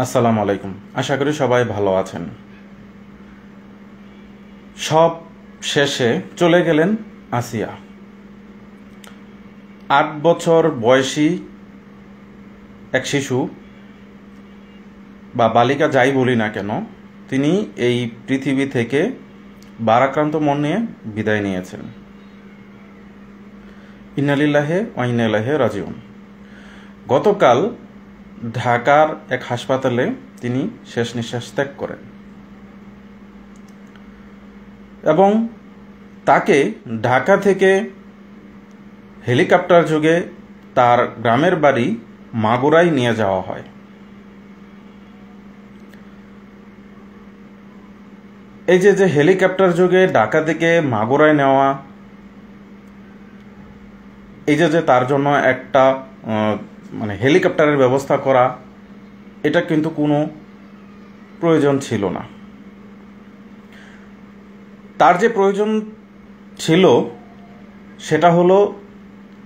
আসসালামু আলাইকুম। আশা করি সবাই ভালো আছেন। সব শেষে চলে গেলেন আসিয়া। ৮ বছর বয়সী এক শিশু বা বালিকা যাই বলি না কেন, তিনি এই পৃথিবী থেকে ভারাক্রান্ত মন নিয়ে বিদায় নিয়েছেন। ইন্না লিল্লাহি ওয়া ইন্না ইলাইহি রাজিউন। গতকাল ঢাকার এক হাসপাতালে তিনি শেষ নিঃশ্বাস ত্যাগ করেন এবং তাকে ঢাকা থেকে হেলিকপ্টার যোগে তার গ্রামের বাড়ি মাগুরায় নিয়ে যাওয়া হয়। এই যে হেলিকপ্টার যোগে ঢাকা থেকে মাগুরায় নেওয়া, এই যে তার জন্য একটা হেলিকপ্টারের ব্যবস্থা করা, এটা কিন্তু কোনো প্রয়োজন ছিল না। তার যে প্রয়োজন ছিল সেটা হলো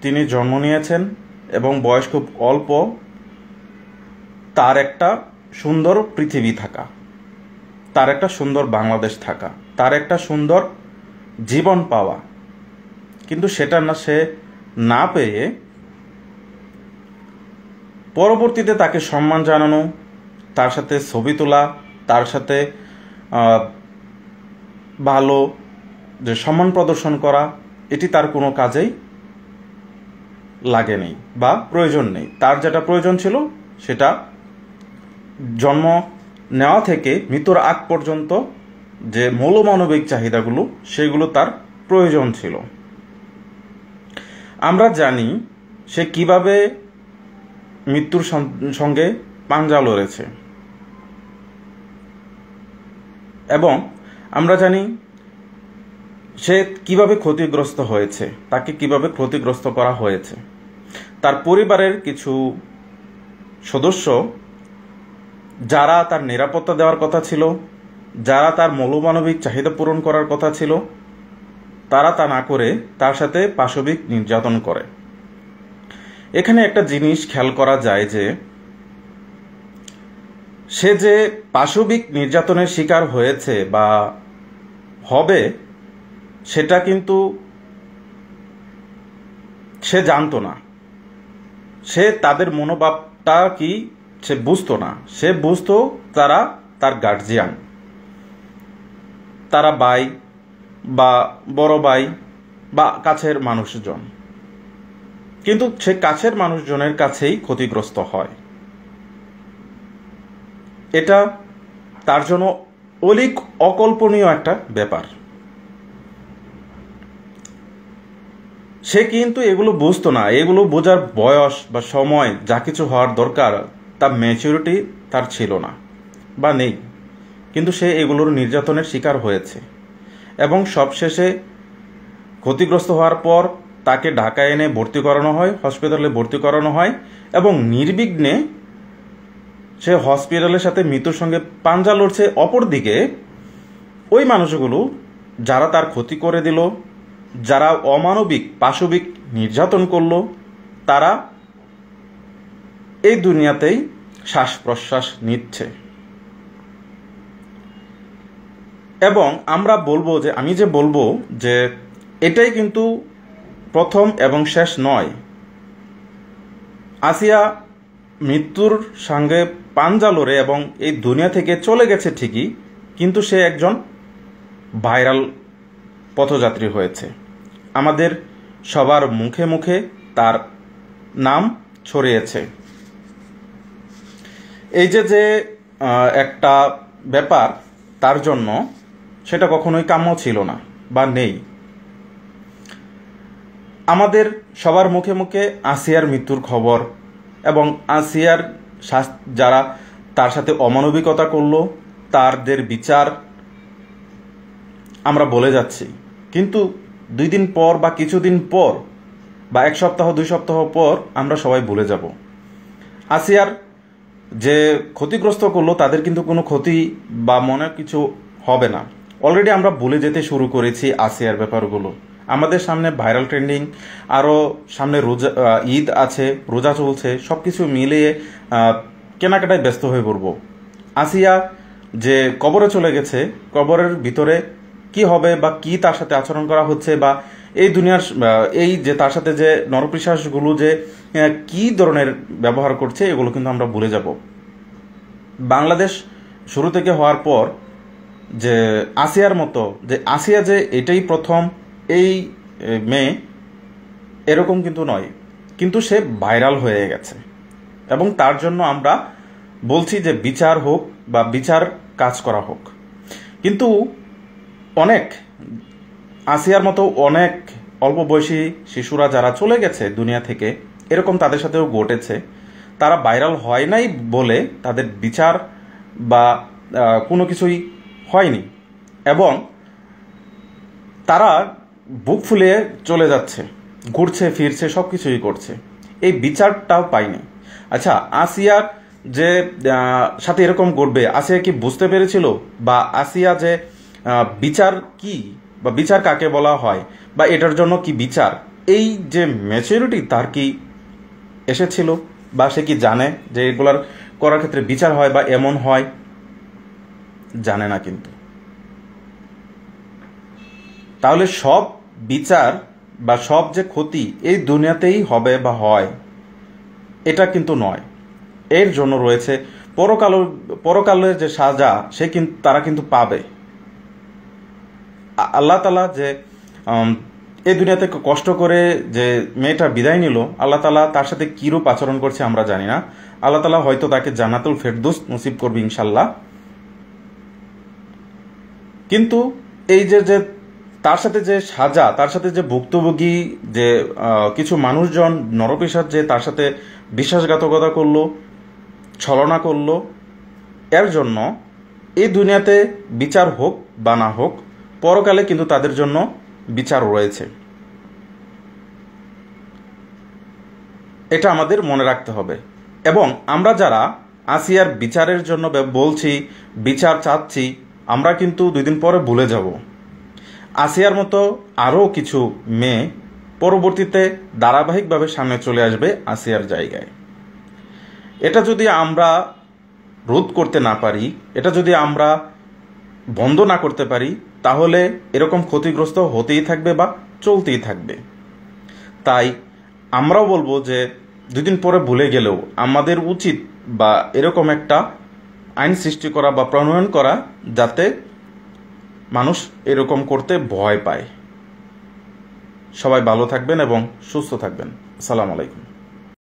তিনি জন্ম নিয়েছেন এবং বয়স খুব অল্প, তার একটা সুন্দর পৃথিবী থাকা, তার একটা সুন্দর বাংলাদেশ থাকা, তার একটা সুন্দর জীবন পাওয়া। কিন্তু সেটা সে না পেয়ে পরবর্তীতে তাকে সম্মান জানানো, তার সাথে ছবি তোলা, তার সাথে ভালো যে সম্মান প্রদর্শন করা, এটি তার কোনো কাজেই লাগে নেই বা প্রয়োজন নেই। তার যেটা প্রয়োজন ছিল সেটা জন্ম নেওয়া থেকে মৃত্যুর আগ পর্যন্ত যে মৌলমানবিক চাহিদাগুলো, সেগুলো তার প্রয়োজন ছিল। আমরা জানি সে কিভাবে মৃত্যুর সঙ্গে পাঞ্জা লড়েছে এবং আমরা জানি সে কিভাবে ক্ষতিগ্রস্ত হয়েছে, তাকে কিভাবে ক্ষতিগ্রস্ত করা হয়েছে। তার পরিবারের কিছু সদস্য যারা তার নিরাপত্তা দেওয়ার কথা ছিল, যারা তার মৌলমানবিক চাহিদা পূরণ করার কথা ছিল, তারা তা না করে তার সাথে পাশবিক নির্যাতন করে। এখানে একটা জিনিস খেয়াল করা যায় যে সে যে পাশবিক নির্যাতনের শিকার হয়েছে বা হবে, সেটা কিন্তু সে জানতো না। সে তাদের মনোভাবটা কি সে বুঝতো না। সে বুঝতো তারা তার গার্জিয়ান, তারা ভাই বা বড় ভাই বা কাছের মানুষজন, কিন্তু সে কাছের মানুষজনের কাছেই ক্ষতিগ্রস্ত হয়। এটা তার জন্য অলিক অকল্পনীয় একটা ব্যাপার। সে কিন্তু এগুলো বুঝতো না। এগুলো বোঝার বয়স বা সময় যা কিছু হওয়ার দরকার, তার ম্যাচুরিটি তার ছিল না বা নেই। কিন্তু সে এগুলোর নির্যাতনের শিকার হয়েছে এবং সবশেষে ক্ষতিগ্রস্ত হওয়ার পর তাকে ঢাকায় এনে ভর্তি করানো হয়, হসপিটালে ভর্তি করানো হয় এবং নির্বিঘ্নে সে হসপিটালের সাথে মৃত্যুর সঙ্গে পাঞ্জা লড়ছে। অপরদিকে ওই মানুষগুলো যারা তার ক্ষতি করে দিল, যারা অমানবিক পাশবিক নির্যাতন করলো, তারা এই দুনিয়াতেই শ্বাস প্রশ্বাস নিচ্ছে। এবং আমরা বলবো যে আমি যে বলবো যে এটাই কিন্তু প্রথম এবং শেষ নয়। আসিয়া মৃত্যুর সঙ্গে পাঞ্জা লড়ে এবং এই দুনিয়া থেকে চলে গেছে ঠিকই, কিন্তু সে একজন ভাইরাল পথযাত্রী হয়েছে। আমাদের সবার মুখে মুখে তার নাম ছড়িয়েছে। এই যে একটা ব্যাপার তার জন্য, সেটা কখনোই কাম্য ছিল না বা নেই। আমাদের সবার মুখে মুখে আসিয়ার মৃত্যুর খবর এবং আসিয়ার যারা তার সাথে অমানবিকতা করলো তাদের বিচার আমরা বলে যাচ্ছি। কিন্তু 2 দিন পর বা কিছুদিন পর বা 1 সপ্তাহ 2 সপ্তাহ পর আমরা সবাই ভুলে যাব। আসিয়ার যে ক্ষতিগ্রস্ত করলো তাদের কিন্তু কোনো ক্ষতি বা মনে কিছু হবে না। অলরেডি আমরা ভুলে যেতে শুরু করেছি আসিয়ার ব্যাপারগুলো। আমাদের সামনে ভাইরাল ট্রেন্ডিং, আরও সামনে ঈদ আছে, রোজা চলছে, সব কিছু মিলিয়ে কেনাকাটায় ব্যস্ত হয়ে পড়ব। আসিয়া যে কবরে চলে গেছে, কবরের ভিতরে কি হবে বা কি তার সাথে আচরণ করা হচ্ছে, বা এই দুনিয়ার এই যে তার সাথে যে নরপিশাচগুলো যে কি ধরনের ব্যবহার করছে, এগুলো কিন্তু আমরা ভুলে যাব। বাংলাদেশ শুরু থেকে হওয়ার পর যে আসিয়ার মতো, যে আসিয়া যে এটাই প্রথম এই মেয়ে, এরকম কিন্তু নয়, কিন্তু সে ভাইরাল হয়ে গেছে। এবং তার জন্য আমরা বলছি যে বিচার হোক বা বিচার কাজ করা হোক। কিন্তু অনেক আসিয়ার মতো অনেক অল্প বয়সী শিশুরা যারা চলে গেছে দুনিয়া থেকে, এরকম তাদের সাথেও ঘটেছে। তারা ভাইরাল হয় নাই বলে তাদের বিচার বা কোনো কিছুই হয়নি, এবং তারা বুক ফুলিয়ে চলে যাচ্ছে, ঘুরছে ফিরছে, সব কিছুই করছে, এই বিচারটাও পায়নি। আচ্ছা, আসিয়ার যে সাথে এরকম ঘটবে, আসিয়া কি বুঝতে পেরেছিল? বা আসিয়া যে বিচার কি বা বিচার কাকে বলা হয় বা এটার জন্য কি বিচার, এই যে ম্যাচুরিটি তার কি এসেছিল? বা সে কি জানে যে এগুলার করার ক্ষেত্রে বিচার হয় বা এমন হয়? জানে না। কিন্তু তাহলে সব বিচার বা সব যে ক্ষতি এই দুনিয়াতেই হবে বা হয়, এটা কিন্তু নয়। এর জন্য রয়েছে পরকালের যে সাজা, তারা কিন্তু পাবে। আল্লাহ তাআলা যে এই দুনিয়াতে কষ্ট করে যে মেয়েটা বিদায় নিল, আল্লাহ তাআলা তার সাথে কিরূপ আচরণ করছে আমরা জানি না। আল্লাহ তাআলা হয়তো তাকে জান্নাতুল ফেরদৌস নসিব করবে ইনশাল্লাহ। কিন্তু এই যে তার সাথে যে সাজা, তার সাথে যে ভুক্তভোগী যে কিছু মানুষজন নরপিশাচ যে তার সাথে বিশ্বাসঘাতকতা করলো, ছলনা করলো, এর জন্য এই দুনিয়াতে বিচার হোক বা না হোক, পরকালে কিন্তু তাদের জন্য বিচার রয়েছে। এটা আমাদের মনে রাখতে হবে। এবং আমরা যারা আসিয়ার বিচারের জন্য বলছি, বিচার চাচ্ছি, আমরা কিন্তু 2 দিন পরে ভুলে যাব আসিয়ার মতো আরও কিছু মেয়ে পরবর্তীতে ধারাবাহিকভাবে সামনে চলে আসবে আসিয়ার জায়গায়। এটা যদি আমরা রোধ করতে না পারি, এটা যদি আমরা বন্ধ না করতে পারি, তাহলে এরকম ক্ষতিগ্রস্ত হতেই থাকবে বা চলতেই থাকবে। তাই আমরাও বলবো যে 2 দিন পরে ভুলে গেলেও আমাদের উচিত বা এরকম একটা আইন সৃষ্টি করা বা প্রণয়ন করা, যাতে মানুষ এরকম করতে ভয় পায়। সবাই ভালো থাকবেন এবং সুস্থ থাকবেন। আসসালামু আলাইকুম।